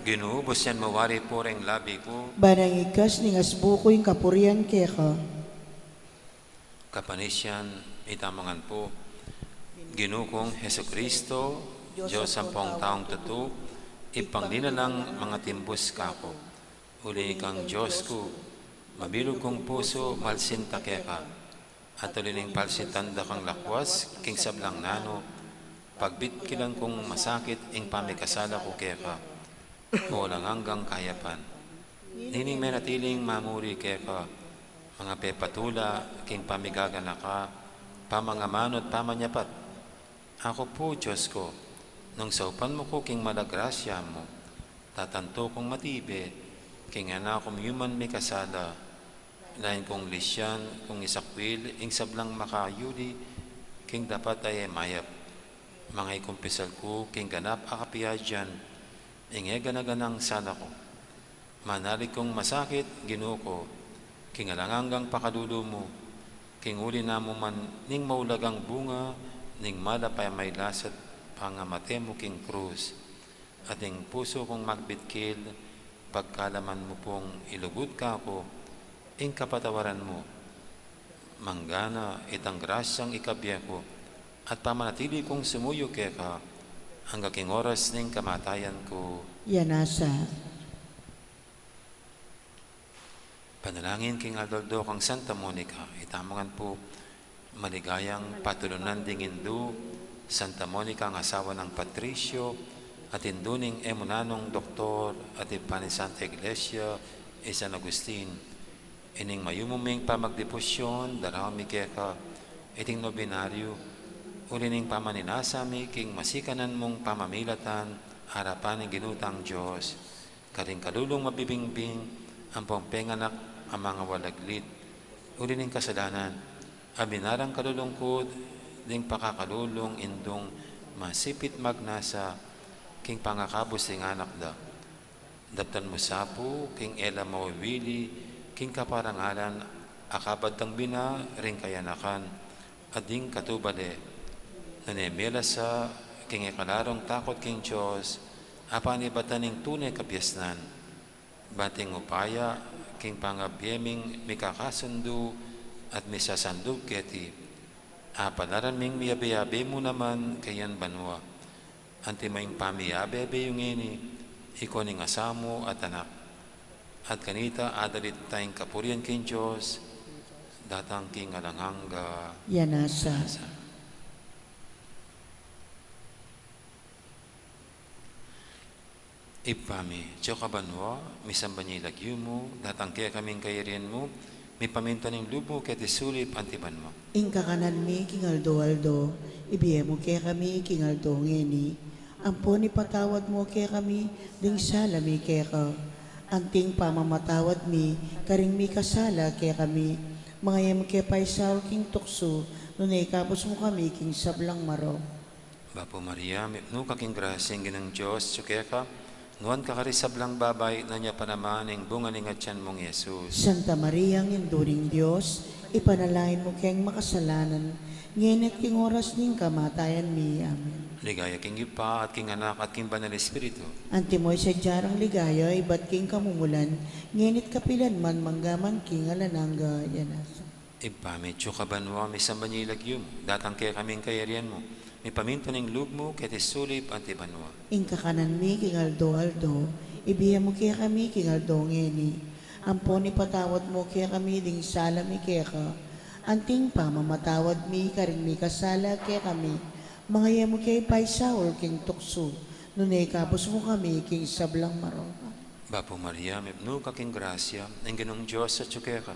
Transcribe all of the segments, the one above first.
Ginuubos yan mawari po ring labi ko. Banang ikas ning asbuko yung kapurian keka. Kapanisyan itamangan po. Ginukong Heso Kristo, Diyos sampung taong tutu, ipanglina ng mga timbus kako. Uli kang Diyos ko, mabilog kong puso, malsinta keka. At ulining palsitanda kang lakwas, king sablang nano, pagbit kilang kong masakit, ing pamikasala ko keka. O lang hanggang kayapan. Nining menatiling mamuri keka, mga pepatula, king pamigagana ka, pamangamanot pamanyapat. Ako po, Diyos ko, nung saupan mo ko king malagrasya mo, tatanto kong matibe, king anakom human may kasala, lain kong lisyan, kung isakwil, ing sablang makayuli, king dapat ay mayap. Mga ikumpisal ko, king ganap akapiya dyan, ing ganaganang sana ko. Manalig kong masakit, ginuko, king alanganggang pakadulo mo, king uli na mo man, ning maulagang bunga, ning malapay may lasat, pangamate mo king krus, at ing puso kong magbitkil, pagkalaman mo pong ilugod ka ko, ing kapatawaran mo, manggana itang grasyang ikabya ko, at pamanatili kong sumuyo keka, hanggang king oras ning kamatayan ko. Yanasa. Panalangin king Aldoldo kang Santa Monica, itamangan po maligayang patulunan ding Hindu, Santa Monica ang asawa ng Patricio, at Hinduning emunanong doktor, at ipani Santa Iglesia, San Agustin, ining mayumuming pamagdepusyon, darami keka, iting nobinaryo, ulining pamaninasami, king masikanan mong pamamilatan, harapan ng ginutang Diyos, karing kalulong mabibingbing, ang pongpenganak, ang mga walaglit, ulining kasalanan, abinarang kalulungkod, ding pakakalulong indong masipit magnasa, king pangakabos ding anak da. Daptan mo sapo, king ela mawawili, king kaparangalan, akabad tang bina, ring kayanakan, at ding katubale, nanemela sa, king ikalarong takot king Diyos, apanibatan ning tunay kabyasnan, bating upaya, king pangabyeming mikakasundo, at misasandog keti, apalaran ming miyabe-yabe mo naman kayan banwa, antimaying pamiyabe-yabe yung ini, iko ning asamo at anak, at kanita adalit tayong kapurian king Diyos, datang king alanganga. Yanasa. Ipami, Diyo ka banwa, misambanyi lagyo mo, datang kaya kaming kayarian mo, may paminta ng lubo kaya tisulip antiban mo. Ingka kanan mi kingaldo-aldo, ibiye mo kaya kami kingaldo ngeni. Ampo ni patawad mo kaya kami, ding sala mi kaya ka. Anting pamamatawad mi, karing mi kasala kaya kami. Mga yam kaya paisal king tukso, nunay kapos mo kami king sablang maro. Bapo Maria, no kaking grasyang ginang Diyos, kaya ka, nuan kakarisablang babay na niya panaman ng bunga ng atyan mong Yesus. Santa Maria, ang induring Diyos, ipanalangin mo kayang makasalanan, ngayon at king oras ning kamatayan mi. Amen. Ligaya king ipa at king anak at king banal espiritu. Antimoy sa jarang ligaya, iba't king kamumulan, ngayon at kapilan man manggaman king alananga. Yanasa. Ipami, Diyo ka banwa, may sambanyi lagyo mo, datang kaya kaming kayarian mo, may paminta ng loob mo kaya tisulip antibanwa. Ingka kanan mi king aldo-aldo, ibiya mo kaya kami king aldo ngeni. Ampo ni patawad mo kaya kami ding sala mi kaya ka. Anting pa mamatawad mi karing mi kasala kaya kami. Mga iya mo kaya paisawol king tukso. Nunay kapos mo kami king sablang maro. Bapo Maria, may no kaking grasya, ang ginong Diyos sa tsukeka,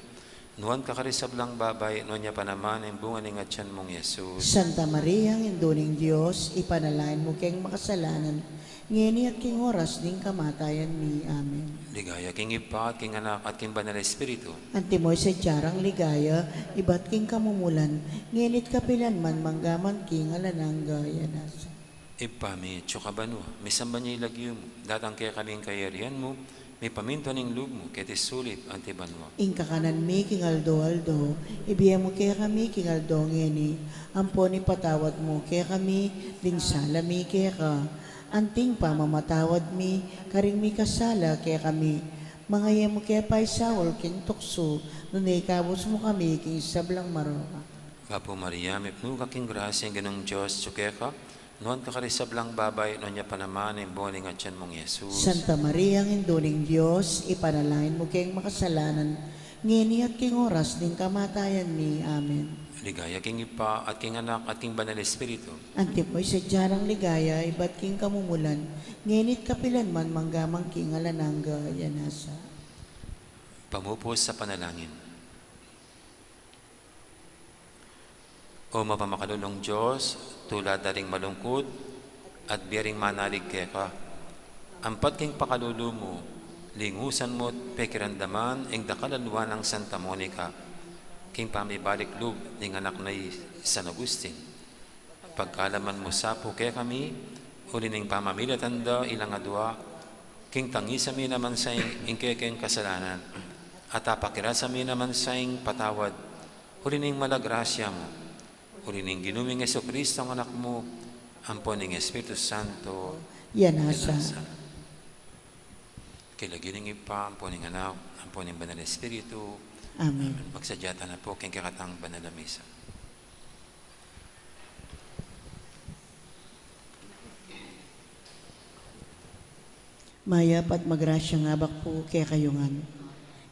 Nuan kakarisablang babay, no niya pa naman ang bunga ng atyan mong Yesus. Santa Maria, ang induling Diyos, ipanalain mo keng makasalanan, ngeni at king oras ding kamatayan mi. Amen. Ligaya king Ipa at king Anak at king Banal na Espiritu. Antimoy sa tiyarang ligaya, ibat king kamumulan, ngenit kapilan man manggaman king alanang gaya nasa. Ipa mi tsukabano, may samba niya ilagyo mo, datang kaya kaming kayarihan mo, may paminto ng loob mo, kaya sulit ang tiban mo. Inka kanan mi king aldo, ibiya mo kaya kami king aldo ngeni, ampo ni patawad mo kaya kami, ding sala mi kaya ka, anting pa mamatawad mi, karing mi kasala kaya kami, mga mo kaya pa isawol king tukso, nun ikabos mo kami king sablang maroka. Bapo Maria, may pnuga king grasya ang ganong Diyos, tsukeka, noon kakarisablang babay, no niya pa naman ang bunga ng atyan mong Yesus. Santa Maria, ang induling Diyos, ipanalangin mo kayong makasalanan, ngini at king oras din kamatayan ni. Amen. Ligaya king Ipa at king Anak at king Banal na Espiritu. Antipoy sa diyarang ligaya, ibat king kamumulan, nginit kapilan man manggamang king alanangga, yanasa. Pamupos sa panalangin. O mapamakalulong Diyos, tulad daring malungkot at biyaring manalig ka. Ampat king pakalulu mo, lingusan mo't pekirandaman ing dakalaluan ng Santa Monica, king pamibalik loob ng anak na San Agustin. Pagkalaman mo sapo kaya kami, uli ning pamamilatanda ilang adwa, king tangisami naman sa ing kekeng kasalanan, at apakirasami naman sa ing patawad, uli ning malagrasya mo, uli ning ginuming Jesucristo ang anak mo, ampon ning Espiritu Santo, Yanasa. Kilagi ning Ipa, ampon ning Anak, ampon ning Banal na Espiritu. Amen. Magsadyata na po, king kakatang Banal na Misa. Mayap at magrasya nga bak po kaya kayungan.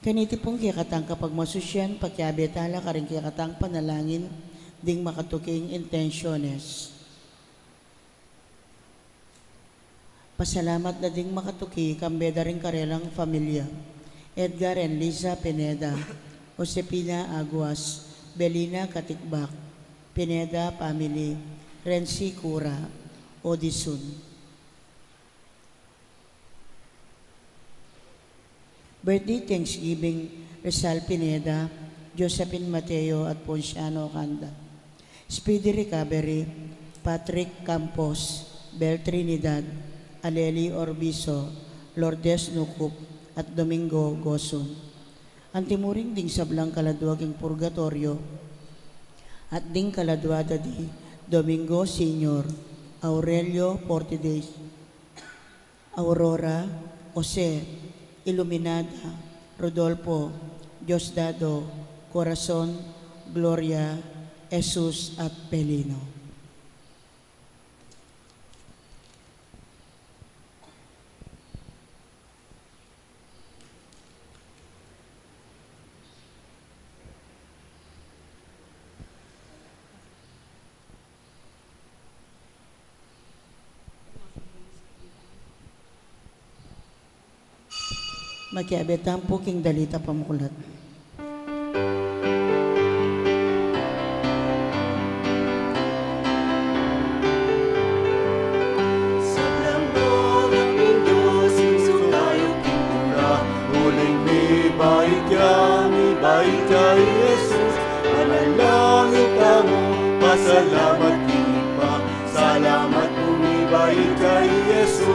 Kaniti pong kaya katang kapag masusyan, pagkabetala ka rin kaya katang panalangin, ding makatuking intensyones. Pasalamat na ding makatuki kambeda rin karelang familia. Edgar and Lisa Pineda, Josepina Aguas, Belina Katikbak, Pineda Family, Renzi Cura, Odison. Birthday Thanksgiving, Rizal Pineda, Josephine Mateo at Ponciano Canda. Speedy Recovery, Patrick Campos, Bel Trinidad, Aleli Orbiso, Lourdes Nukup, at Domingo Gosun. Antimuring ding sablang kaladwag ng purgatorio, at ding kaladwada di Domingo Senior, Aurelio Portides, Aurora, Jose, Iluminada, Rodolfo, Diosdado, Corazon, Gloria, Jesus at Pelino. Magkiabetan po king dalita pamukulat. Baik kay Jesus, manalangin ka mo, pasalamat kinipa, salamat umibay kay Jesus.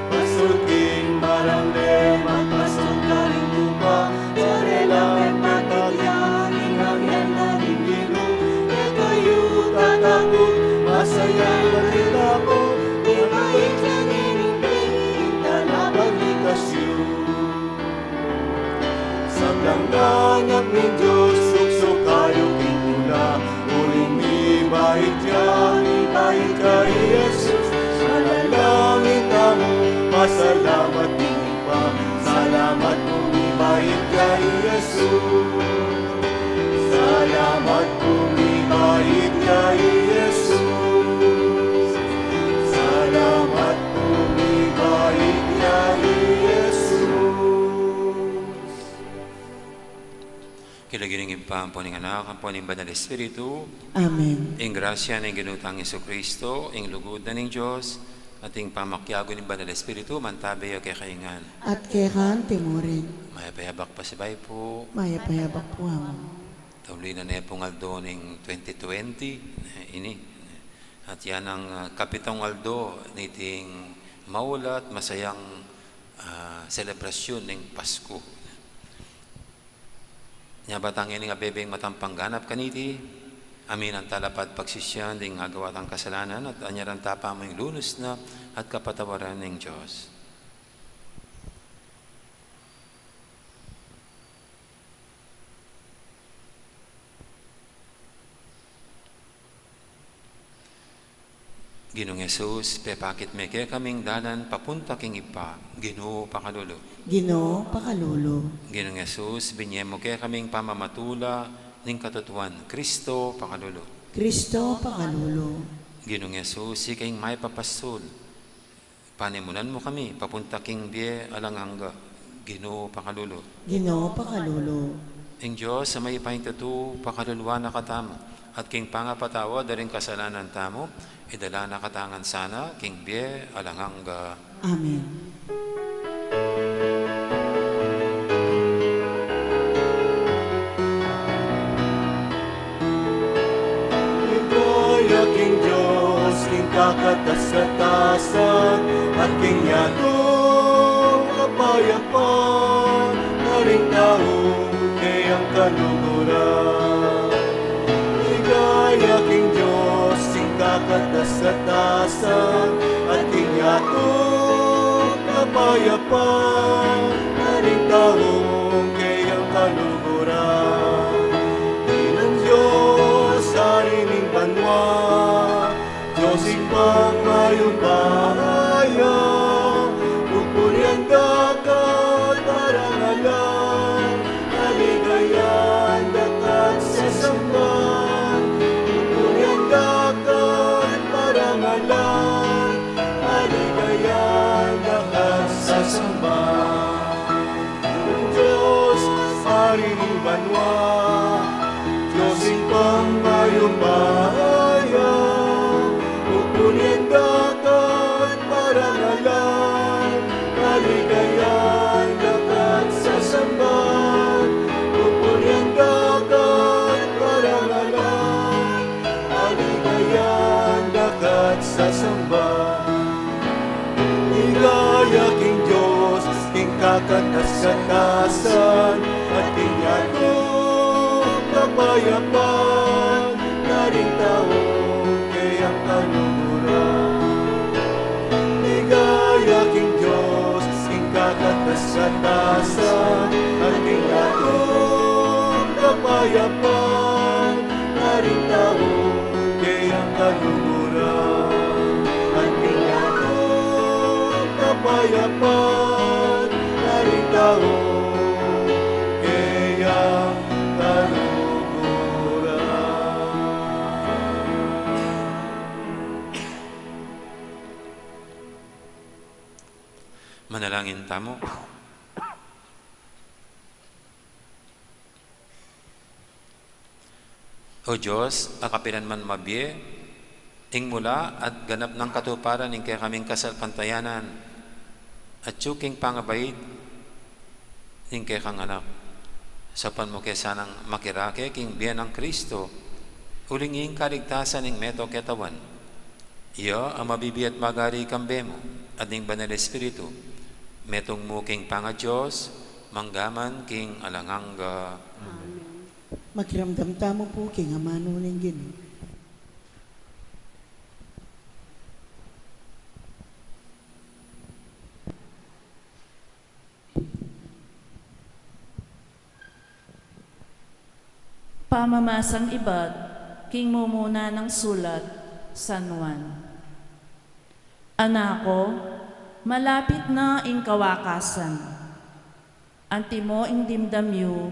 Pasukin maramdem at pasok ka rin lupa, sarelang magpagyaring hangyan na hingino, e kayo tatakot, masaya magkita ko, ibait ka nilipin, talabang litasyon. Langganap ni Diyos, sukso kayo kinula, uling ibait kay Jesus. Manalangin ka mo, pasalamat din pa, salamat po ibait kay Jesus. Salamat po ibait kay Jesus. Salamat po ibait kay Jesus. pa ang puning anak, ang puning banal Espiritu, Amen. ing grasya ng ginutang Iso Kristo, ing lugod na ng Diyos, at ing pamakyago ng banal Espiritu, mantabi o kay kaingan. At kekan timorin, Maya payabak pa si bay po, maya payabak po amo. tauloy na na pong aldo ng 2020, ini. At yan ang kapitong aldo niting maulat, masayang selebrasyon ng Pasko. Nya batang ini nga bebeng matampang ganap kaniti, amin ang talapad pagsisyan ding agawat ang kasalanan at anyaran tapa mo yung lunos na at kapatawaran ng Diyos. Ginong Jesus, pepakit me kaya kaming dalan papunta king ipa, Ginoo pakalulu. Ginoo pakalulo, Ginong Jesus, binyem mo kaya kaming pamamatula ning katutuan, Kristo pakalulu. Kristo pakalulo, Ginong Jesus, sikayng may papasol. Panimunan mo kami, papunta king biye alanganga, Ginoo pakalulu. Ginoo pakalulo, Ing Diyos sa may ipahintatu, pakaluluwa na katamo, at king pangapatawa daring kasalanan tamo, idala na katangan sana, king biye alanganga. Amen. Ligaya king Diyos, king kakatas-katasan, at king yatong kapayapaan, na ring taong kayang kaluguran. Ligaya king Diyos, king kakatas-katasan, at king yatong kapayapaan, na ring taong kayang kaluguran. Ginong Diyos, harining banwa, Diyos ipang mayong bahaya, pupuriang dagat parang alam, naligayan dagat sa samban. Pupuriang dagat parang alam, naligayan dagat sa samban. Ginong Diyos, harining banwa, Diyos ipang mayong bahaya, pupuriang dagat parang alam, naligayan dagat sa samban. Pupuriang dagat parang alam, naligayan dagat sa samban. Ligaya king Diyos, king kakatas-katasan, at king yatong kapayapaan, na ring taong kayang kaluguran. Ligaya king Diyos, king kakatas-katasan, at king yatong kapayapaan, na ring taong kayang kaluguran. At king yatong kapayapaan, na ring taong kayang Manalangin tamo. O Diyos, akapilan man mabye, ing mula at ganap ng katuparan ing kaya kaming kasalpantayanan, at tsuking pangabait ing kaya kang anak. Sapan mo kaya sanang makirake king biyan ng Kristo, uling ing kaligtasan ing meto ketawan. Iyo ang mabibiyat magari kambemo, at ing banal Espiritu, metong mo king panga Diyos, manggaman king alanganga. Makiramdam tamo po king amano ng Ginoo. Pamamasang ibat, king mumuna ng sulat, San Juan. Anako, malapit na ing kawakasan. Antimo ing dimdamyo,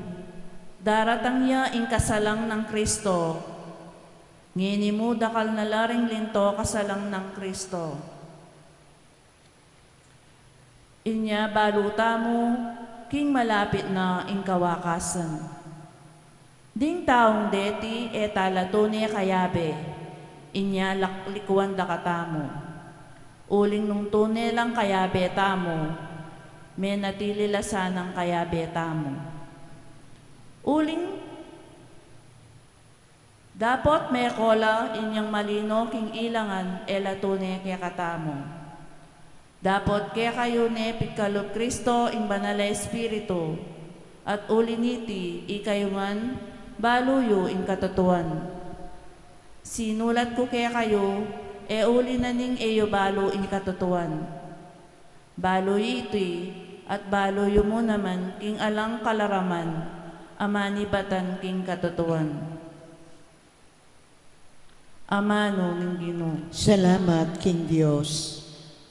daratang ya ing kasalang ng Kristo. Ngini mo dakal na laring linto kasalang ng Kristo. Inya baluta mo, king malapit na ing kawakasan. Ding taong deti talatune kayabe, inya likuan da katamo. Uling nung tune lang kayabe tamo, may natililasan ng kayabe tamo. Uling dapat may kola inyang malino king ilangan elatune kaya katamo. Dapat kaya kayo ne pikalop Kristo ing banala Espiritu at uliniti ikayungan baluyo ing katotoan. Sinulat ko kaya kayo uli na ning eyo balo ing katotoan. Baluyo iti at baluyo mo naman king alang kalaraman amani batan king katotoan. Amano ning Ginoo. Salamat, King Diyos.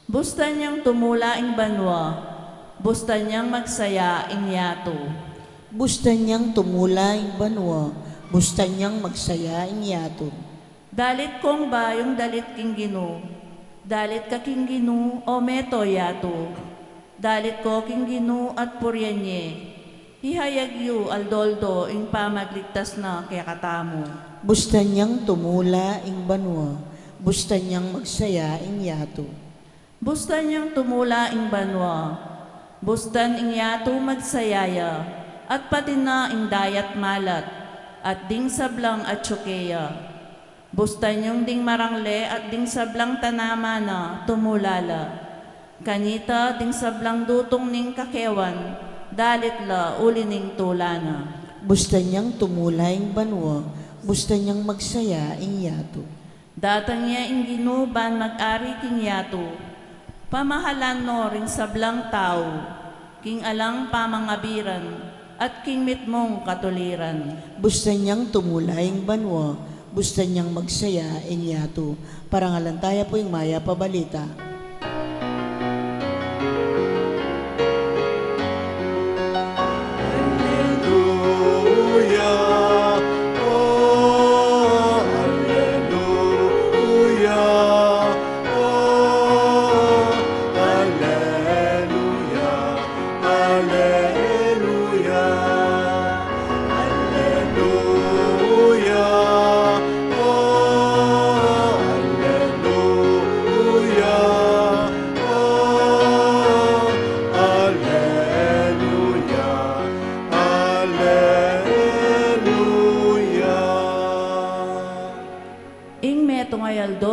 Busta niyang tumula ing banwa, busta niyang magsaya ing yato. Busta niyang tumula ing banwa, busta niyang magsaya ing yaton. Dalit kong ba yung dalit king Ginoo? Dalit ka king Ginoo o meto yato? Dalit ko king Ginoo at puryanye. Hihayag yu aldoldo ing pamagligtas na kaya katamo. Busta niyang tumula ing banwa, busta niyang magsaya ing yato. Busta niyang tumula ing banwa, bustan ing yato magsayaya, at pati na ing dayat malat, at ding sablang at tsukeya. Busta niyong ding marangle at ding sablang tanama na tumulala. Kanita ding sablang dutong ning kakewan, dalit la uli ning tulana. Busta niyang tumula ing banwa, busta niyang magsaya ing yato. Datang niya ing ginuban mag-ari king yato, pamahalan no ring sablang tao, king alang pamangabiran, at king mitmong katuliran. Busta niyang tumula ing banwa, busta niyang magsaya ing yato. Parangalan tayo po yung maya pabalita.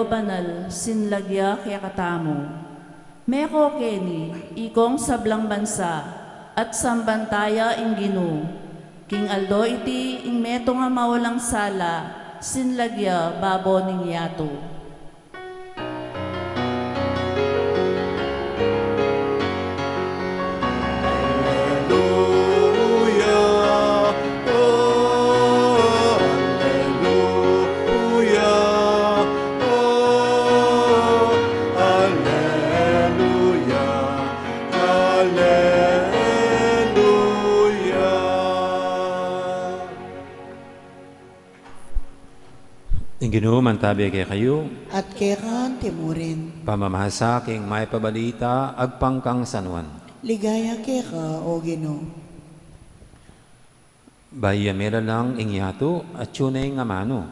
Banal sinlagya kaya katamo. Meko keni ikong sablang bansa at sambantaya ing Ginoo. King Aldo iti ing meto nga mawalang sala sinlagya babo ning yato. Ginoo mantabi kay kayo, At keran timurin, pamamahasa king may pabalita, agpangkang sanwan. ligaya keka o Ginoo. Bayamera lang ingyato at tunay nga mano.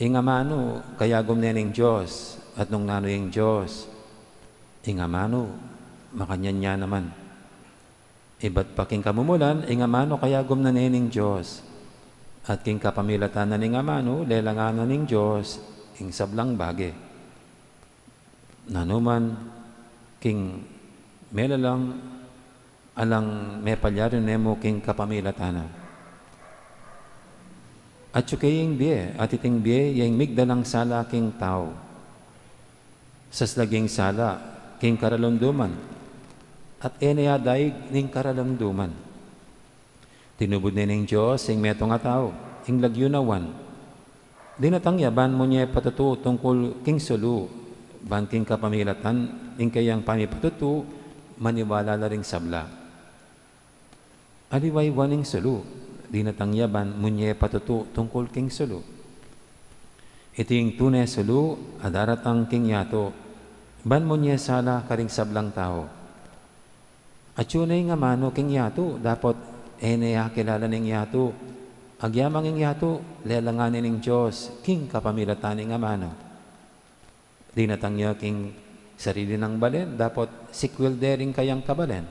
Ingamano, kaya gumnening Diyos at nung nano yung Diyos. Ingamano, makanyanya naman. Iba't pa king kamumulan, ingamano, kaya gumnening Diyos. At king kapamilatan na ning amano, lelanganan ning Diyos, ing sablang bage. Nanuman, king melalang, alang may palyarin nemo king kapamilatan. At yung biye, at iting biye, yung migdalang sala king tao. Saslaging sala, king karalunduman. At enayadaig ning karalunduman. Tinubod ni ng Diyos, ing meto nga tao, ing lagyunawan. Dinatangya, ban mo niya patutu tungkol king sulu, ban king kapamilatan, ing kayang pamipatutu, maniwala na ring sabla. Aliway waning sulu, dinatangya, ban mo niya patutu tungkol king sulu. Ito yung tunay sulu, adaratang king yato, ban mo niya sala karing sablang tao. At yun ay nga mano king yato, dapat enaya kilala ng yato, agyamang ing yato, lelanganin ng Diyos, king kapamilataning amano. Di natangya king sarili ng balen, dapat sikwil dering kayang kabalen.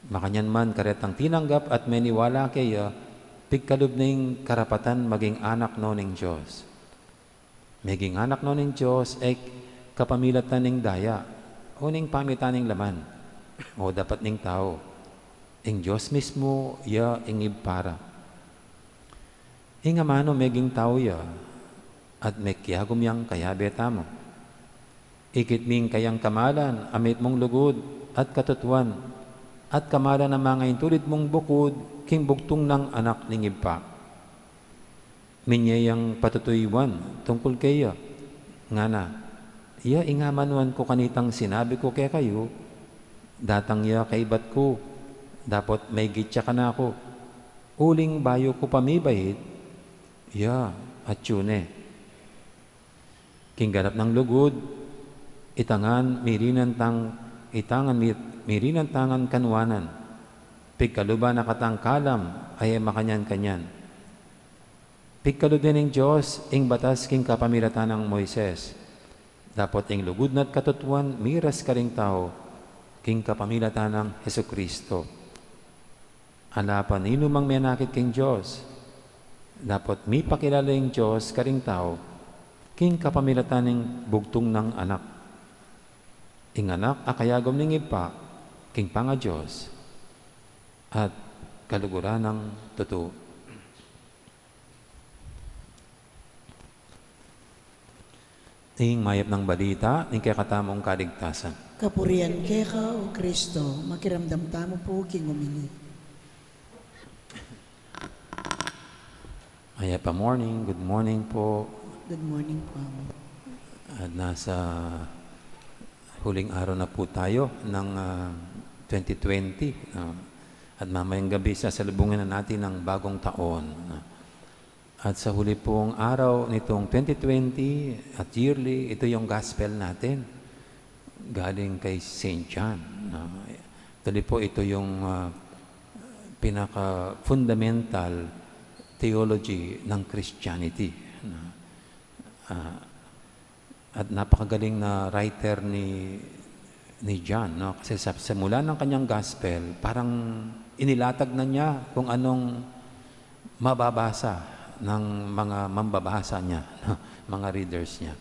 Makanyan man karetang tinanggap at meniwala kaya, pigkalub ning karapatan maging anak no ning Diyos. Maging anak no ning Diyos ay kapamilatan ning daya, o ning pamitan ning laman, o dapat ning tao. Ing Diyos mismo, ya ingib para. Ing amano meging tao ya, at mekyagom yang kaya betamo. Ikit ming kayang kamalan, amit mong lugod at katutuan, at kamalan ng mga intulid mong bukod, king bugtong ng anak ning ipa. Minyayang patutuyuan tungkol kaya, nga na, iya ingamanuan ko kanitang sinabi ko kaya kayo, datang ya kaibat ko, dapat may gitya ka na ako, uling bayo ko pamibahit, ya at yun Kingganap ng lugod, itangan mirinan tangan kanwanan, pigkaluba na katangkalam, ay makanyan-kanyan. Pigkalu din ng Diyos, ing batas king kapamilatan ng Moises. Dapat ing lugod na't katutuan, miras ka ring tao, king kapamilatan ng Jesucristo. Alapan, inumang menakit king Diyos. Dapat mi pakilala yung Diyos ka ring tao, king kapamilatan ng bugtong ng anak. Ing anak, akayagom ning ipa, king panga Diyos, at kaluguran ng totoo. Ing mayap ng balita, ning kakatamong kaligtasan. Kapurian kay ka, O Kristo, makiramdam tamo po king umini. Mayapa morning, good morning po. Good morning po. At nasa huling araw na po tayo ng 2020. At mamayang gabi sasalubungin na natin ng bagong taon. At sa huli pong araw nitong 2020 at yearly, ito yung gospel natin. Galing kay St. John. Tuloy po ito yung pinaka-fundamental theology ng Christianity. At napakagaling na writer ni John, no? Kasi sa mula ng kanyang gospel, parang inilatag na niya kung anong mababasa ng mga mambabasa niya, no? Mga readers niya.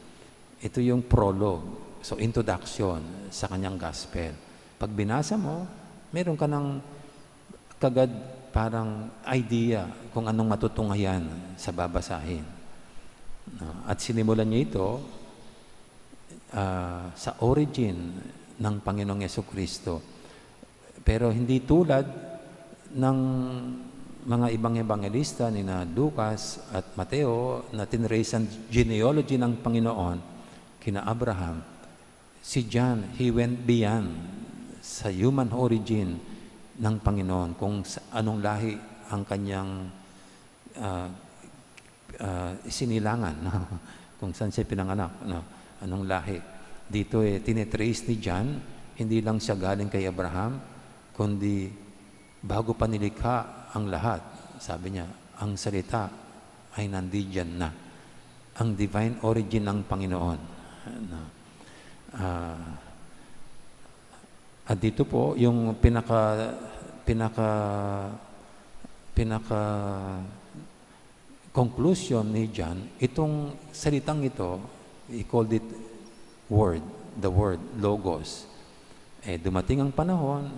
Ito yung prologue, so introduction sa kanyang gospel. Pag binasa mo, meron ka ng kagad parang idea kung anong matutunghayan sa babasahin. No? At sinimulan niya ito sa origin ng Panginoong Jesucristo. Pero hindi tulad ng mga ibang evangelista ni na Lucas at Mateo na tinrace ang genealogy ng Panginoon kina Abraham. Si John, he went beyond sa human origin ng Panginoon, kung anong lahi ang kanyang isinilangan, no? Kung saan siya pinanganak, no? Anong lahi. Dito tinitrace ni John, hindi lang siya galing kay Abraham, kundi bago pa nilikha ang lahat, sabi niya, ang salita ay nandiyan na. Ang divine origin ng Panginoon. No? At dito po, yung pinaka conclusion ni John, itong salitang ito, he called it word, the word, logos. Dumating ang panahon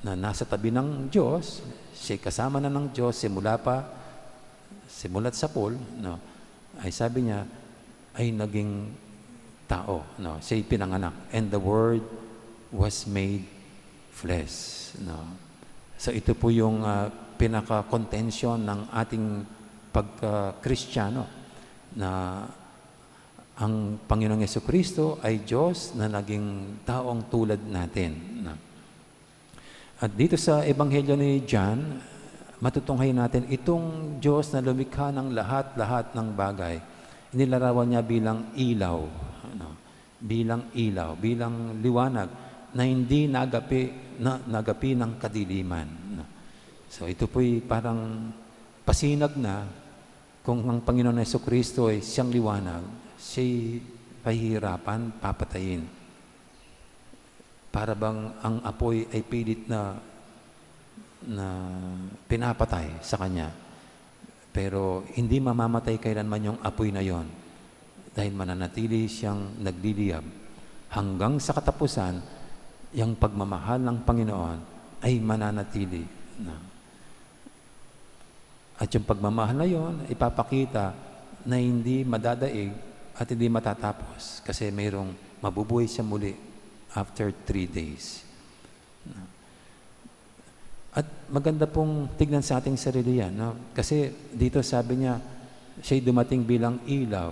na nasa tabi ng Diyos, siya kasama na ng Diyos, simulat sa pool, no, ay sabi niya, ay naging tao, no, siya'y pinanganak, and the Word was made flesh, no. So ito po yung pinaka-contention ng ating pagka-Kristiyano, na ang Panginoong Jesucristo ay Diyos na naging taong tulad natin, no. At dito sa Ebanghelyo ni John, matutunghayin natin itong Diyos na lumikha ng lahat-lahat ng bagay. Inilarawan niya bilang ilaw, ano? Bilang ilaw, bilang liwanag na hindi nagapi ng kadiliman. No? So ito po'y parang pasinag na kung ang Panginoon na Jesucristo ay siyang liwanag, siya'y pahihirapan, papatayin. Para bang ang apoy ay pilit na pinapatay sa kanya. Pero hindi mamamatay kailanman yung apoy na yon, dahil mananatili siyang nagliliyab hanggang sa katapusan. Yung pagmamahal ng Panginoon ay mananatili na. At yung pagmamahal na yon ipapakita na hindi madadaig at hindi matatapos, kasi mayroong mabubuhay siya muli after 3 days. At maganda pong tignan sa ating sarili yan, no? Kasi dito sabi niya, siya'y dumating bilang ilaw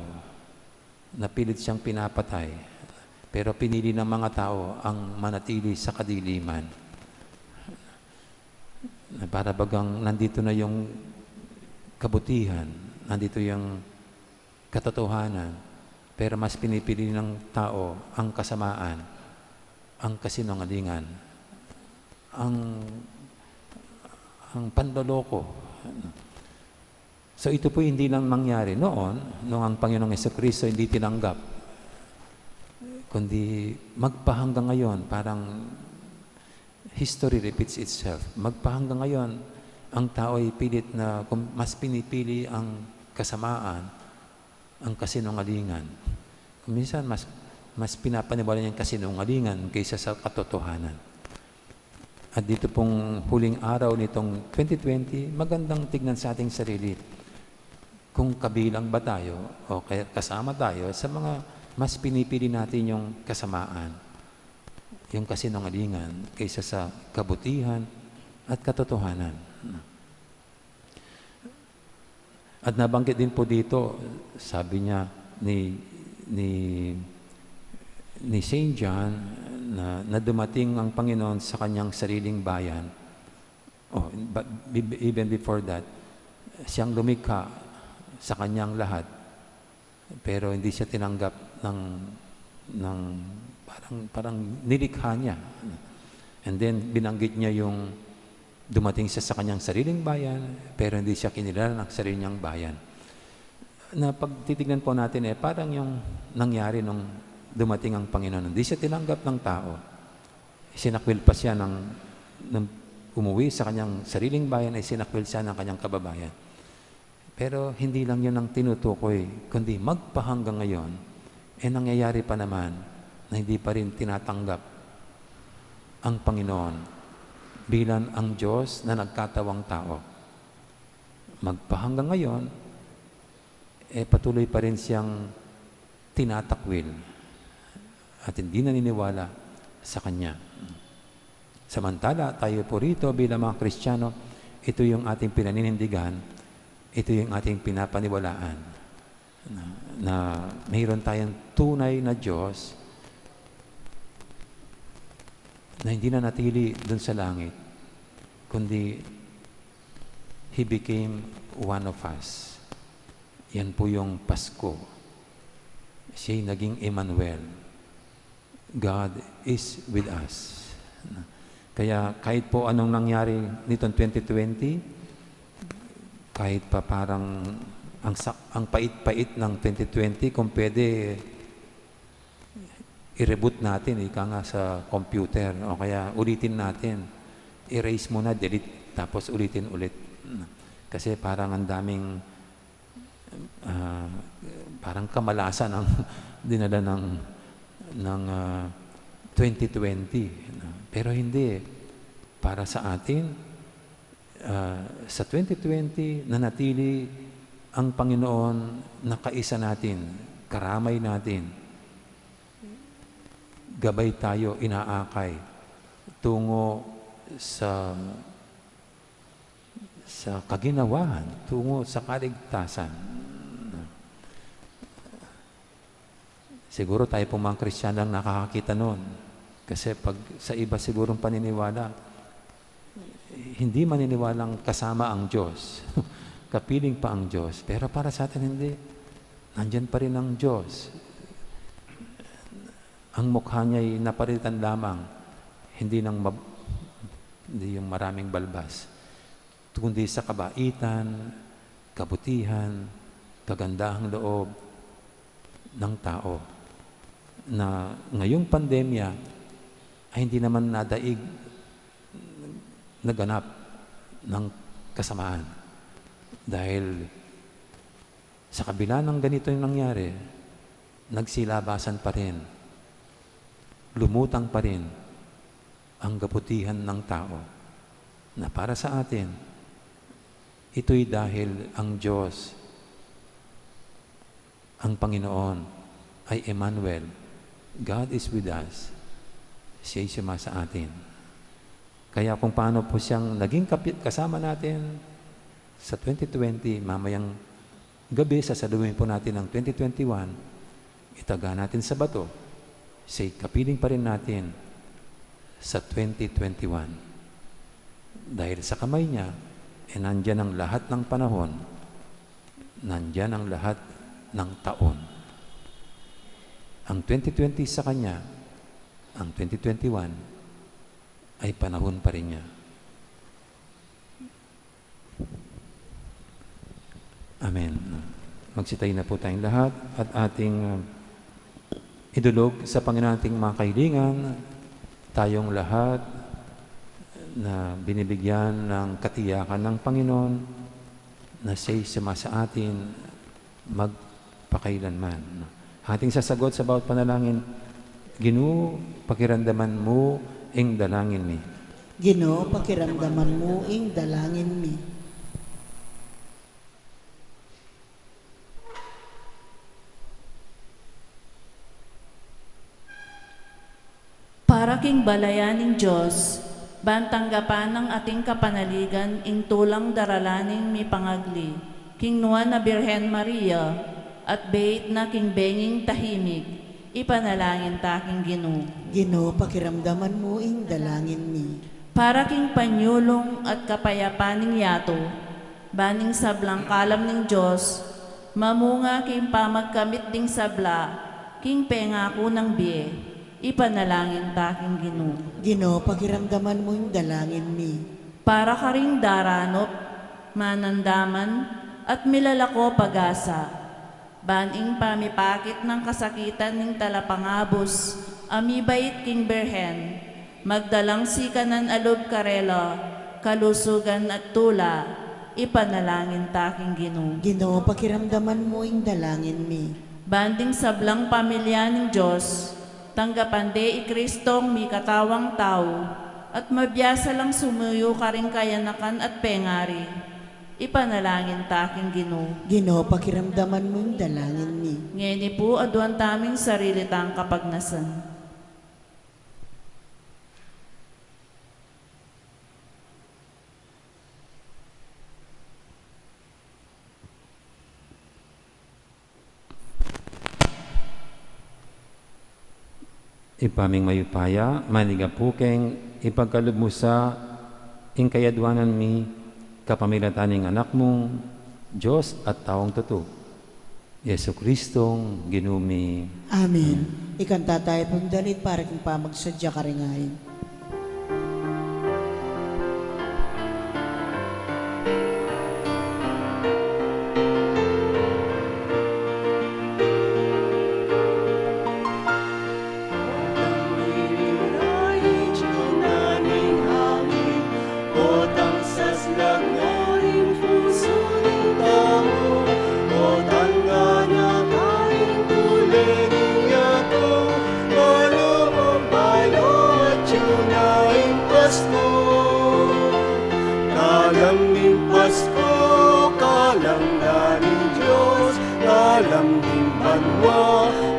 na pilit siyang pinapatay, pero pinili ng mga tao ang manatili sa kadiliman. Para bagang nandito na yung kabutihan, nandito yung katotohanan, pero mas pinipili ng tao ang kasamaan, ang kasinungalingan, ang panloloko. So ito po hindi lang nangyari noon, nung ang Panginoong Jesucristo hindi tinanggap, kundi magpahanggang ngayon, parang history repeats itself. Magpahanggang ngayon, ang tao ay pilit na mas pinipili ang kasamaan, ang kasinungalingan. Minsan, mas pinapaniwala niya ang kasinungalingan kaysa sa katotohanan. At dito pong huling araw nitong 2020, magandang tignan sa ating sarili kung kabilang ba tayo o kasama tayo sa mga mas pinipili natin yung kasamaan, yung kasinungalingan kaysa sa kabutihan at katotohanan. At nabanggit din po dito, sabi niya ni St. John na dumating ang Panginoon sa kanyang sariling bayan. But even before that, siyang lumikha sa kanyang lahat, pero hindi siya tinanggap ng parang nilikha niya. And then binanggit niya yung dumating siya sa kanyang sariling bayan, pero hindi siya kinilala ng sarili niyang bayan. Na pagtitignan po natin, parang yung nangyari nung dumating ang Panginoon. Hindi siya tinanggap ng tao. Sinakwil pa siya nang umuwi sa kanyang sariling bayan, ay sinakwil siya ng kanyang kababayan. Pero hindi lang yun ang tinutukoy, kundi magpahanggang ngayon, nangyayari pa naman na hindi pa rin tinatanggap ang Panginoon bilang ang Diyos na nagkatawang tao. Magpahanggang ngayon, patuloy pa rin siyang tinatakwil at hindi naniniwala sa Kanya. Samantala, tayo po rito bilang mga Kristiyano, ito yung ating pinaninindigan, ito yung ating pinapaniwalaan, na mayroon tayong tunay na Diyos na hindi na natili dun sa langit, kundi He became one of us. Yan po yung Pasko. Siya'y naging Emmanuel. God is with us. Kaya kahit po anong nangyari nitong 2020, kahit pa parang ang pait-pait ng 2020, kung pwede i-reboot natin, ika nga sa computer, o kaya ulitin natin, erase muna, delete, tapos ulitin ulit. Kasi parang ang daming parang kamalasan ang dinala ng 2020. Pero hindi. Para sa atin, sa 2020, nanatili ang Panginoon na kaisa natin, karamay natin. Gabay tayo, inaakay, tungo sa kaginawahan, tungo sa kaligtasan. Siguro tayo pong mga Kristiyano lang nakakakita noon. Kasi pag sa iba sigurong paniniwala, hindi maniniwalang kasama ang Diyos. Kapiling pa ang Diyos. Pero para sa atin hindi. Nandyan pa rin ang Diyos. Ang mukha niya ay napalitan lamang. Hindi yung maraming balbas. Kundi sa kabaitan, kabutihan, kagandahang loob ng tao na ngayong pandemya ay hindi naman nadaig naganap ng kasamaan. Dahil sa kabila ng ganito yung nangyari, nagsilabasan pa rin, lumutang pa rin ang kabutihan ng tao na para sa atin, ito'y dahil ang Diyos, ang Panginoon ay Emmanuel. God is with us. Siya'y suma sa atin. Kaya kung paano po siyang naging kasama natin sa 2020, mamayang gabi, sasaluhin po natin ang 2021, itaga natin sa bato, siya'y kapiling pa rin natin sa 2021. Dahil sa kamay niya, nandyan ang lahat ng panahon, nandyan ang lahat ng taon. Ang 2020 sa Kanya, ang 2021 ay panahon pa rin niya. Amen. Magsitayo na po tayong lahat at ating idulog sa Panginoon ating mga kahilingan, tayong lahat na binibigyan ng katiyakan ng Panginoon na siya'y suma sa atin magpakailanman. Ating sasagot sa bawat panalangin, Ginoo, pakiramdaman mo ing dalangin mi. Ginoo, pakiramdaman mo ing dalangin mi. Para king balayaning Diyos, bantanggapan ng ating kapanaligan ing tulang daralaning mi pangagli, king nuan na Birhen Maria, at bait na king benging tahimik, ipanalangin ta king Ginoo. Ginoo, pakiramdaman mo ing dalangin mi. Para king panyulong at kapayapaning yato, baning sablang kalam ning Diyos, mamunga king pamagkamit ding sabla, king pengako ng biye, ipanalangin ta king Ginoo. Ginoo, pakiramdaman mo ing dalangin mi. Para ka ring daranop, manandaman, at milalako pag-asa, baning pamipakit ng kasakitan ning talapangabos, amibait king Berhen, magdalang sikanan alob karela, kalusugan at tula, ipanalangin ta king Ginoo. Ginoo, pakiramdaman mo ing dalangin mi. Banding sablang pamilya ng Diyos, tanggapan de Kristong mi katawang tao, at mabiyasa lang sumuyo ka rin kayanakan at pengari, ipanalangin ta king Ginoo. Ginoo, pakiramdaman mo ing dalangin mi. Ngayon po aduan taming sarili tang kapagnasan. Ipaming mayupaya, manigapukeng, ipagkalub mo sa ingkayadwanan mi, kapamilataning anak mong Diyos at taong totoo. Yesu Kristong ginumi. Amen. Ikanta tayo pong dalit para kung pamagsadya ka rin ngayon.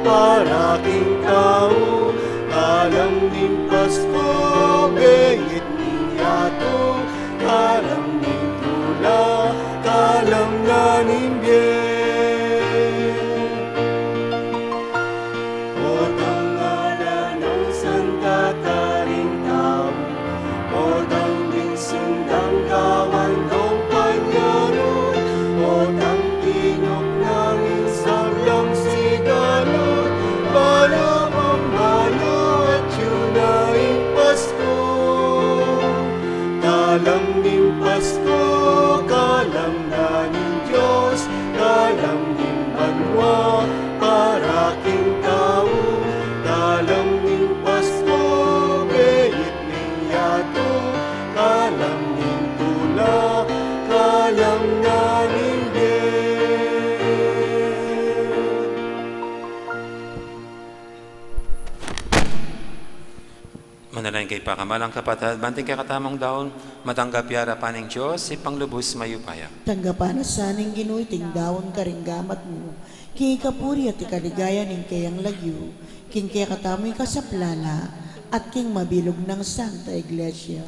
Para king tao, kalam din Pasko, bengit niyato, kalam din tula, kalam na nimbyen. O tangala ng Santa Taring Tao, o tang din sundang kawan ng panyaron, o tang tinok ng isang lang sigalon, balo ang balo at yun ay Pasko, kalam din Pasko. Manalangin kay pakamalang kapatid, banting kay katamang daon, matanggap yara paning Diyos, ipanglubos mayupaya. Tanggapan na saning Ginoo ting dawon karinggamat mo. King kapuri at ikaligaya ning kayang lagyo. King kaya katamoy kasaplala at king mabilog ng Santa Iglesia.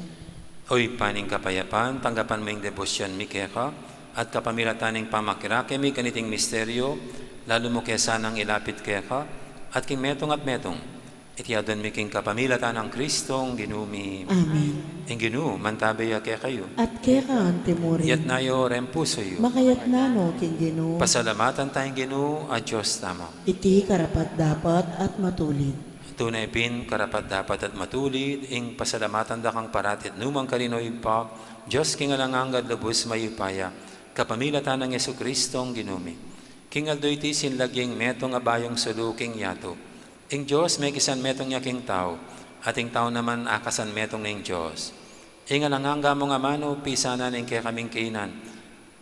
Oy paning kapayapaan, tanggapan mo yung debosyon mi keka, at kapamilataning pamakirake mi kaniting misteryo, lalo mo kaya sanang ilapit keka, at king metong at metong, itiyadon mi king kapamilatan ng Kristong ginumi. Amen. Ang ginu, mantabaya kaya kayo. At kaya ka ang timuri. Yat nayo rempuso yo. Makayat na no, King Ginoo. Pasalamatan tayong ginu at Diyos tamo. Iti karapat dapat at matulid. Tunay pin, karapat dapat at matulid, ing pasalamatan da kang paratit numang kalinoy pa, Diyos kingalanganggad lubos mayupaya, kapamilatan ng Yesu Kristong ginumi. Kingaldo iti sinlagyeng metong abayong suluking yato. Ing Diyos may kisan metong yaking tao, ating tao naman akasan metong ng Diyos. Ing alanganga mong amano, pisanan ing kaya kaming kainan,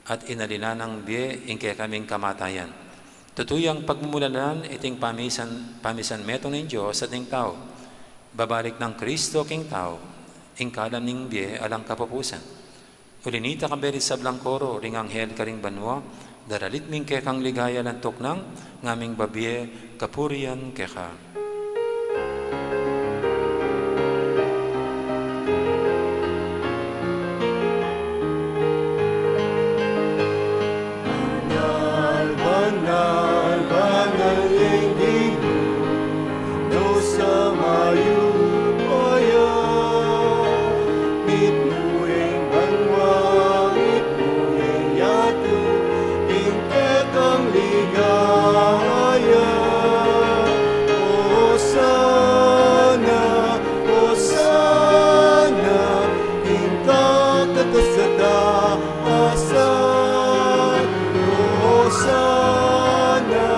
at inalila ng biye ing kaya kaming kamatayan. Tutuyang pagmumulanan iting pamisan metong ng Diyos at ng tao. Babalik ng Kristo king tao, ing kalam ning biye alang kapupusan. Ulinita kaberi sa blangkoro, ring anghel karing banwa, daralit ming kekang ligaya lantok ng ngaming babiye, kapurian keka. Banal, banal yang Ibu, dosa mayupaya. Itmu yang banwa, itmu yang yatu, tingkatang ligaya. Hosana, Hosana, tingkat ketasataasan. Hosana,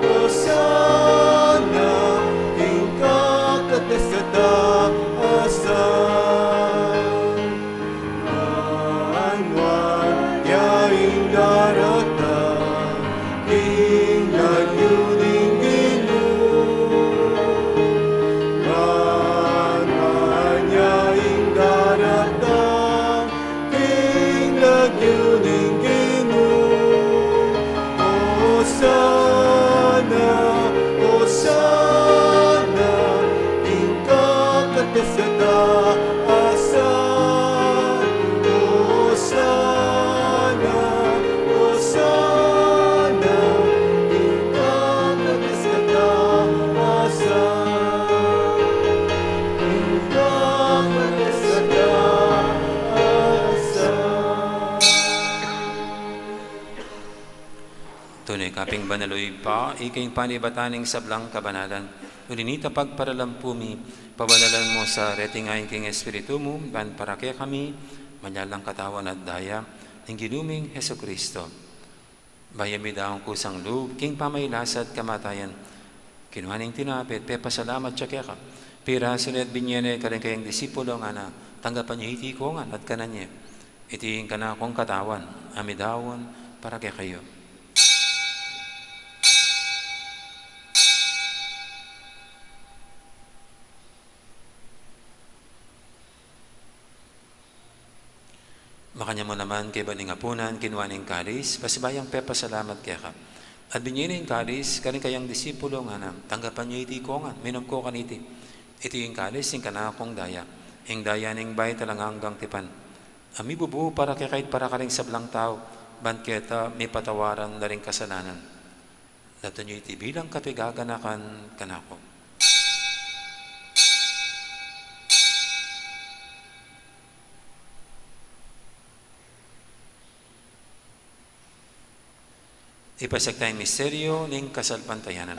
Hosana, tingkat ketasataasan. Wan-wan yaing daratan, inagyuding Ginoo. Wan-wan yaing daratan, inagyuding Ginoo. Hosana, Hosana, tingkat ketasataasan. Hosana, Hosana, tingkat ketasataasan. Tingkat ketasataasan. Tunay kaping banaloy pa, iking panibataning sablang kabanalan. Ulinita pagparalampumi, pabalalan mo sa retingayin king Espiritu mo, ban para kaya kami, manyalang katawan at daya, ng ginuming Heso Kristo. Bayami daong kusang loob, king pamaylasad kamatayan. Kinuhaning tinapit, pepasalamat siya kaya ka. Pira sunod binyene ka rin kayang disipulo nga na, tanggapan niyo iti ko nga at kananya. Itiin ka na akong katawan, amidawon, para kaya kayo. Makanya mo naman kay baning apunan, kinuha ng kalis, pasibayang pepasalamat kaya ka. At binyin ng kalis, karing kayang disipulo nga na, tanggapan niyo iti ko nga, minom ko kaniti. Iti yung kalis, yung kanakong daya. Yung daya ng bay talang hanggang tipan. Ami bubu para kay kahit para karing sablang tao, banketa may patawaran na rin kasalanan. Dato niyo iti bilang katigaganakan kanako. Ipasag tayong misteryo ng kasalpantayanan.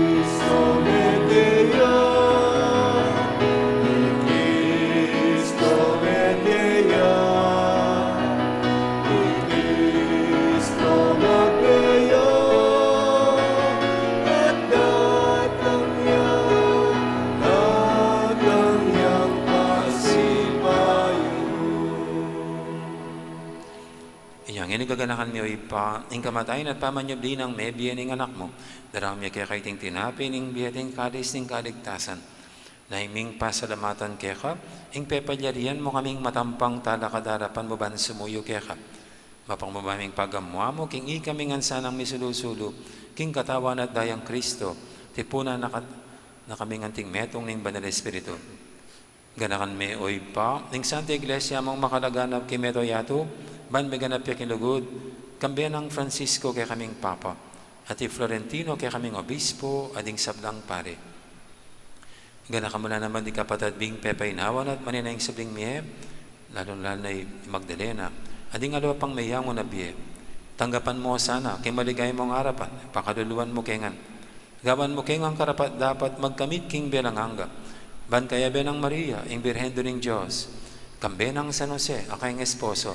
Cristo media, Cristo media, Cristo magaya, at datang yang pasipayo. Yang ini gaganakan mi pa, ing kamatayin at pamanyab din ang may biyan ng anak mo. Daram niya kaya kaiting tinapin, ing biyating kadis ng kaligtasan. Naiming pasalamatan keka, ing pepalyarian mo kaming matampang talakadarapan mo ban sumuyo keka. Mapangmamaming pagamwa mo, king ikaming ansanang misulusulo, king katawan at dayang Kristo, tipuna na kaming anting metong ning Banal Espiritu. Ganakan me oy pa, ning Santa Iglesia mong makalaganap kay meto yato, ban may ganap yakin lugod, kambiyan ng Francisco kay kaming Papa, at Florentino kay kaming Obispo, ading sablang pare. Ganakan mo na naman di kapatad bing pepainawan at maninayang sabling miye, lalo-lalo na Magdalena, ading alawa pang mayang mo na biye. Tanggapan mo sana, kay maligay mong harapan, pakaluluan mo kengan. Gawan mo kengang karapat dapat magkamit king belanganga. Ban kaya benang Maria, ing Birhen ng Diyos, kambenang San Jose, akayng esposo,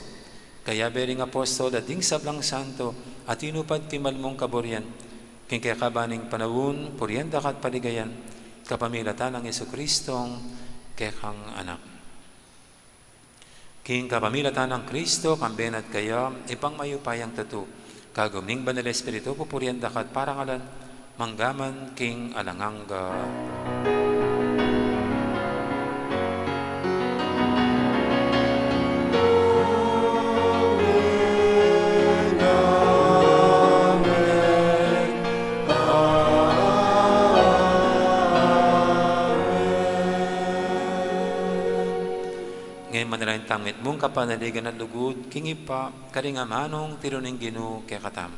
kaya bering apostol at ding sablang santo, at inupad kimalmong kaboryan, king kaya kabaning panawun, puryenda kat paligayan, kapamilatan ng Jesucristong kekang anak. King kapamilatan ng Kristo, kamben at kaya, ipang mayupayang tatu, kagumning Banal Espiritu, pupuryenda kat parangalan, manggaman king alanganga. Manalain tangit mong kapanaligan at lugod, kingipa, karingamanong tiruning Ginoo kaya katam.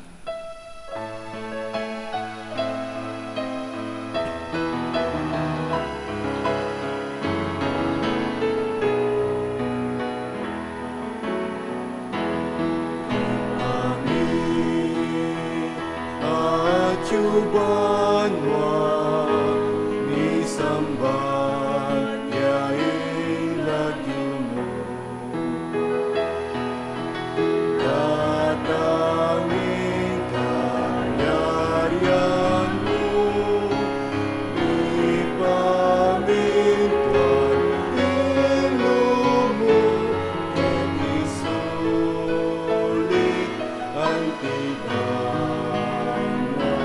Amin. At yubanwa ni sambat yain lagi mo. Datangin kayarian mo, ipamintuan ilong mo, isulit ang tibang mo,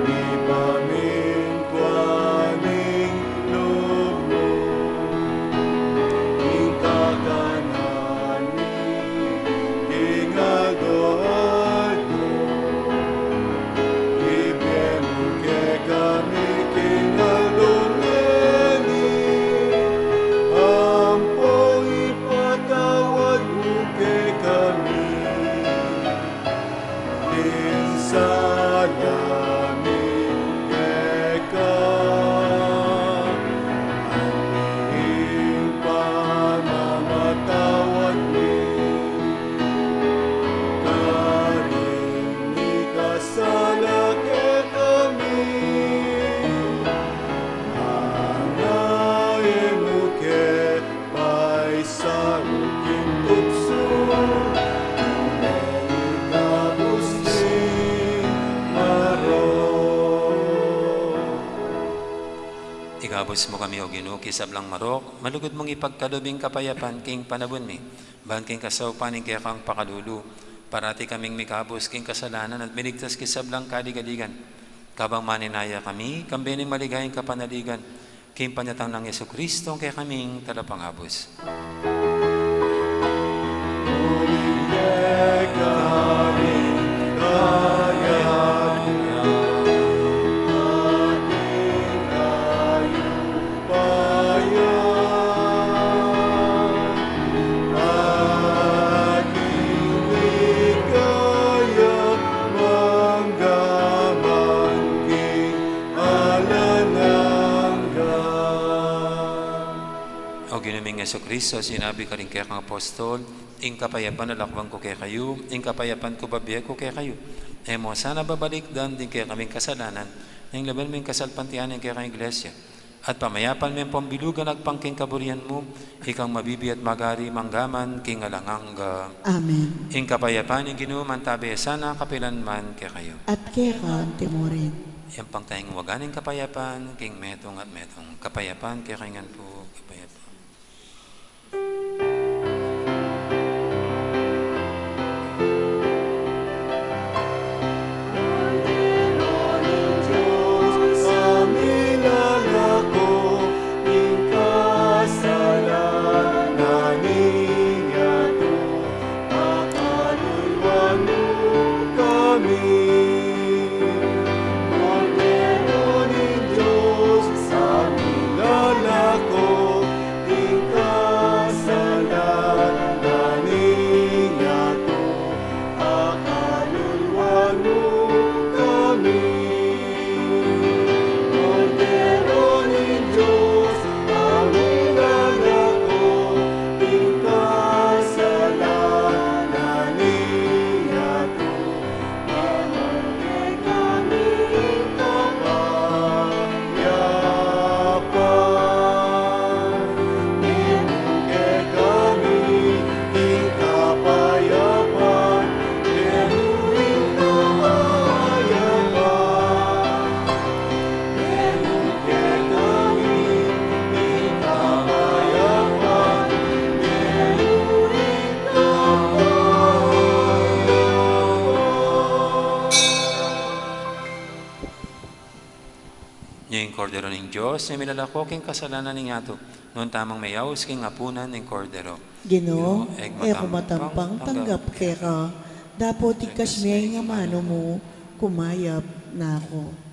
ipamintuan ilong mo, ingkakanan kingadohan mo, ibemo ke kami kinalungani, ampo ipatawad mo ke kami, insalamin keka, aming pamamatawad mi, karini kasala ke kami, anayin mo ke paisang kintugso, ikabos ni maro. Igabos mo kami o Ginoo kisablang marok, malugod mong ipagkalubing kapayapan king panabon mi, ban king kasawpaning kaya kang pakalulu, parati kaming mikabos king kasalanan at minigtas kisablang kaligaligan, kabang maninaya kami, kambening maligayang kapanaligan, king panyatang ng Jesucristo kaya kaming talapangabos. Muling ke kami kayan niya, ating kayupayan, ating ligaya, manggaman king alanangga. O ginuming Jesucristo, sinabi ka rin kaya kang apostol, ing kapayapan na lakwang ko kaya kayo, ing kapayapan ko babiya ko kaya kayo. E mo, sana babalik dan din kaya kaming kasalanan, ing laban mo yung kasalpantianan kaya kang iglesia. At pamayapan mo yung pambilugan at pangking kaburian mo, ikang mabibi at magari manggaman king alanganga. Amen. Ing kapayapan yung ginuman tabi sana kapilan man kaya kayo. At keka timorin. Yan pang tayong waganing kapayapan, king metong at metong. Kapayapan kaya kaingan po, kapayapan. Cordero ni Diyos, sa nilalako, di kasalanan niya to, akaluluwa mo kami. Cordero ni Diyos, ang nilalako, di kasalanan niya to, Panginoon kami kapayapaan. Inuke kami kapayapaan, inuwi kapayapaan. Inuke kami kapayapaan, inuwi Yung kordero ng Diyos, na minalakoking kasalanan ng ato, noon tamang mayaws king apunan ng kordero. Ginoo, Eg matampang tanggap kaya dapat ikas may nga mano mo, kumayap na ako.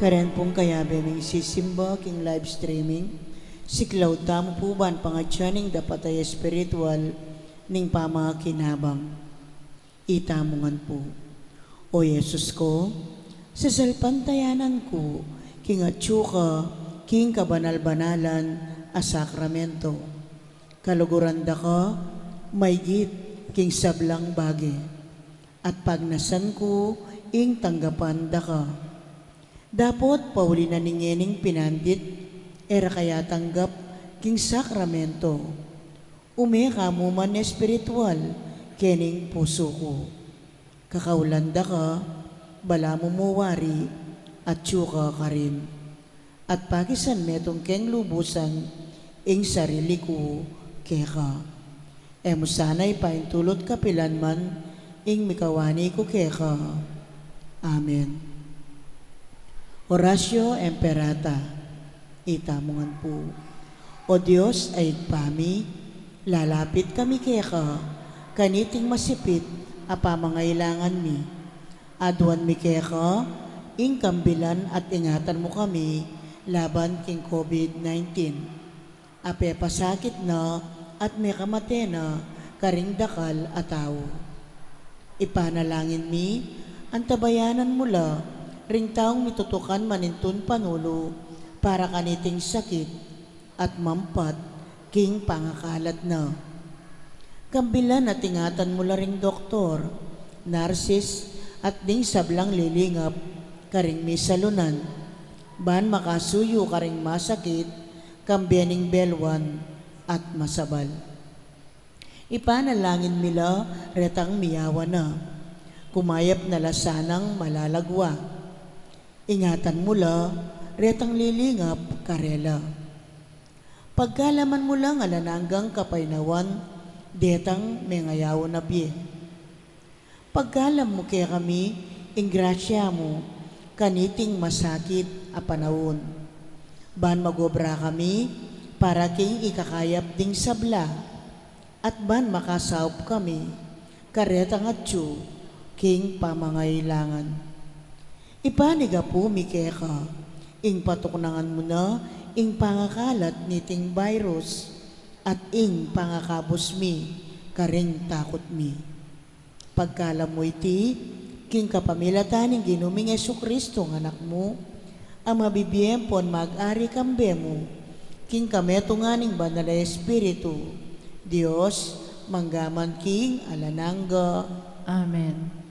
Karen pong kaya beming sisimba king live streaming. Siklaw tamo po ban pangatyaning dapat ay espiritual ning pamakinabang. Itamungan po. O Yesus ko, sa salpantayanan ko, king atsuka, king kabanal-banalan a sakramento. Kaluguranda ka, maygit, king sablang bagi. At pagnasan ko, ing tanggapan da ka. Dapot pauli na ningening pinandit, era kaya tanggap king sakramento. Umeka mo man espiritual, kening puso ko. Kakaulanda ka, bala mo muwari, at tsuka ka rin. At pakisan metong keng lubusan, ing sarili ko, keka. Emo sana'y paintulot kapilan man, ing mikawani ko keka. Amen. Horatio Emperata, itamungan po. O Diyos ay igpami, lalapit kami keka, kaniting masipit, apa mangailangan mi. Aduan mi keka, ing kambilan at ingatan mo kami, laban king COVID-19. Ape pasakit na, at may kamate na, karing dakal at tao. Ipanalangin mi, ang tabayanan mula, ring taong mitutukan manintun panulo, para kaniting sakit, at mampat, king pangakalat na. Kambilan at ingatan mula ring doktor, narsis, at ding sablang lilingap, karing misalunan, ban makasuyo karing masakit, kambianing belwan, at masabal. Ipanalangin mila, retang miyawa na, kumayap na lasanang malalagwa. Ingatan mula, retang lilingap, karela. Pagkalaman mo lang alananggang kapainawan, detang mengayaw na biye. Pagkalam mo kaya kami, ingrasya mo, kaniting masakit a panahon. Ban magobra kami, para king ikakayap ding sabla, at ban makasaup kami, karetang atyo, king pamangailangan. Ipaniga po mikeka, ing patuknangan mo na, ing pangakalat niting virus, at ing pangakabos mi, karing takot mi. Pagkalam mo iti, king kapamilataning ginuming Jesucristo ng anak mo, ang mabibiyempon mag-ari kambe mo, king kameto nga ning banal na Espiritu, Diyos, manggaman king alanangga. Amen.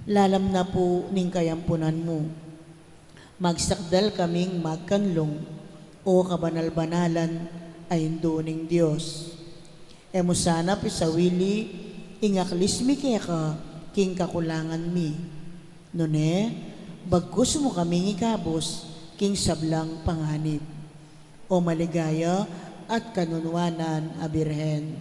Lalam na po ning kayampunan mo. Magsakdal kaming magkanlong, o kabanal-banalan ay ning Diyos. Emo sana pisawili, ingaklis mi keka, king kakulangan mi. Nune, bagkus mo kaming ikabos, king sablang panganib. O maligaya at kanunwanan a Birhen.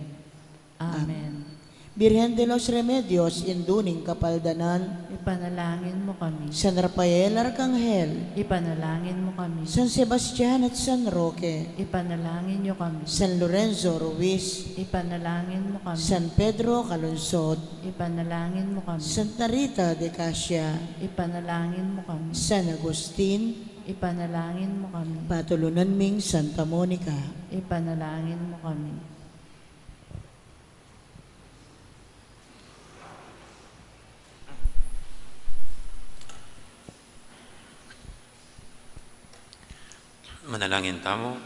Amen. Birhen de los Remedios, induning kapaldanan, Ipanalangin mo kami. San Rafael Arcangel, Ipanalangin mo kami. San Sebastian at San Roque, Ipanalangin niyo kami. San Lorenzo Ruiz, Ipanalangin mo kami. San Pedro Calungsod, Ipanalangin mo kami. Santa Rita de Casia, Ipanalangin mo kami. San Agustin, Ipanalangin mo kami. Patulunan ming Santa Monica. Ipanalangin mo kami. Manalangin tamo.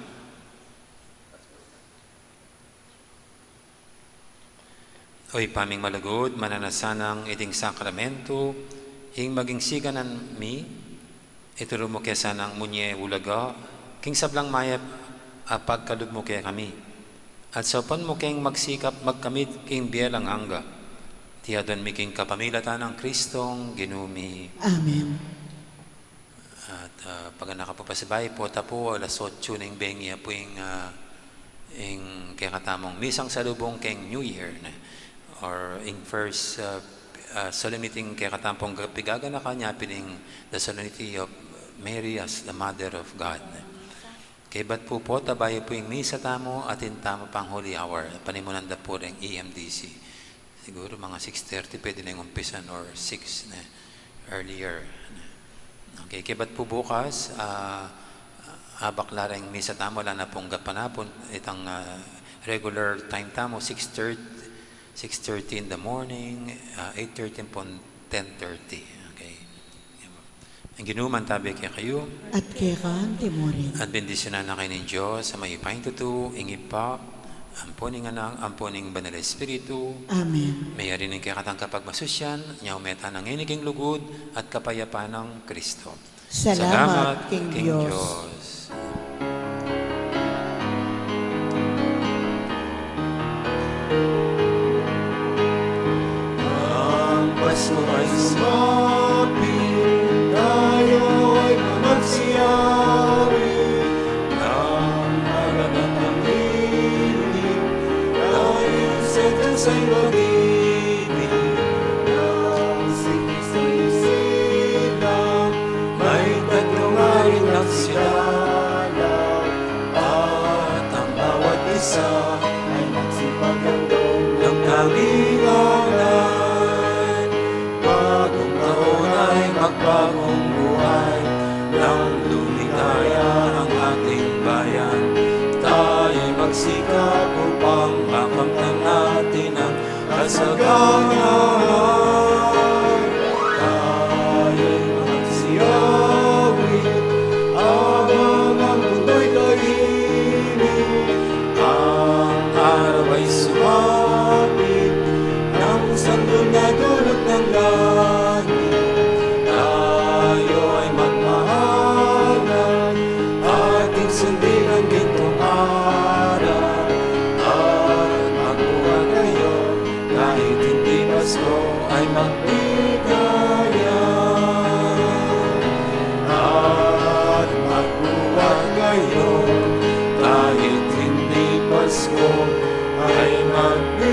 Oy paming malagod, mananasanang iting sakramento, ing maging siganan mi, ituro mo kaya sanang munye ulaga, king sablang mayap pagkalog mo kaya kami. At sopan mo kayong magsikap magkamit king bielang angga. Tiyadon mi king kapamilatan ng Kristong ginumi. Amen. At pag nakapapasabay po tapo alas 8 ng bengi po yung kaya katamong misang salubong keng New Year na or in first solemnity kaya katampong pigaga na kanya pining the solemnity of Mary as the Mother of God. Kaya ba't po tabay po yung misa tamo at tamo pang holy hour panimunan da po rin EMDC. Siguro mga 6:30 pwede na yung umpisan or 6 na earlier. Okay, kibat po bukas, abaklareng misa tamo lang na pong gapanapon, itang regular time tamo, 6:30 in the morning, 8:30 po, 10:30. Okay. Ang ginuman tabi kay kayo, At kay kaan timorin. at bendisyonan na kayo ng Diyos sa may pahintutu, ingip pa, amponing anak, amponing banal espiritu, Amen. may rin kay katang kapag masusyan, niya umeta ng iniging lugod at kapayapaan ng Kristo. Salamat, King Diyos. Ang Pasko ay sumapit, tayo ay mamagsiyari. Ang halagang pag-ibig, tayo sa Diyos ay mag-ibig. Ang si Kristo'y silang, may tatlong hari nagsilalang. At ang bawat isa ay nagsipaghandong ng kalinganan. Bagong taon ay magbagong buhay, nang lumigaya ang ating bayan. Tayo'y magsikap upang makamtan natin ang kasaganahan. Tayo'y magsiyawit habang ang mundo'y tahimik. Ang araw ay sumapit ng santo na dulot ng langit. Tayo ay magmahalan, ating sundin ang gintong araw. At magbuhat ngayon, kahit hindi Pasko ay magligaya. At magbuhat ngayon, kahit hindi Pasko ay magligaya.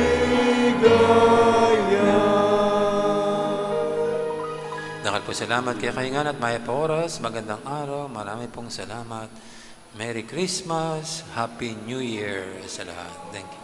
Dakal po salamat kay kaingan at maya pa oras. Magandang araw. Marami pong salamat. Merry Christmas. Happy New Year sa lahat. Thank you.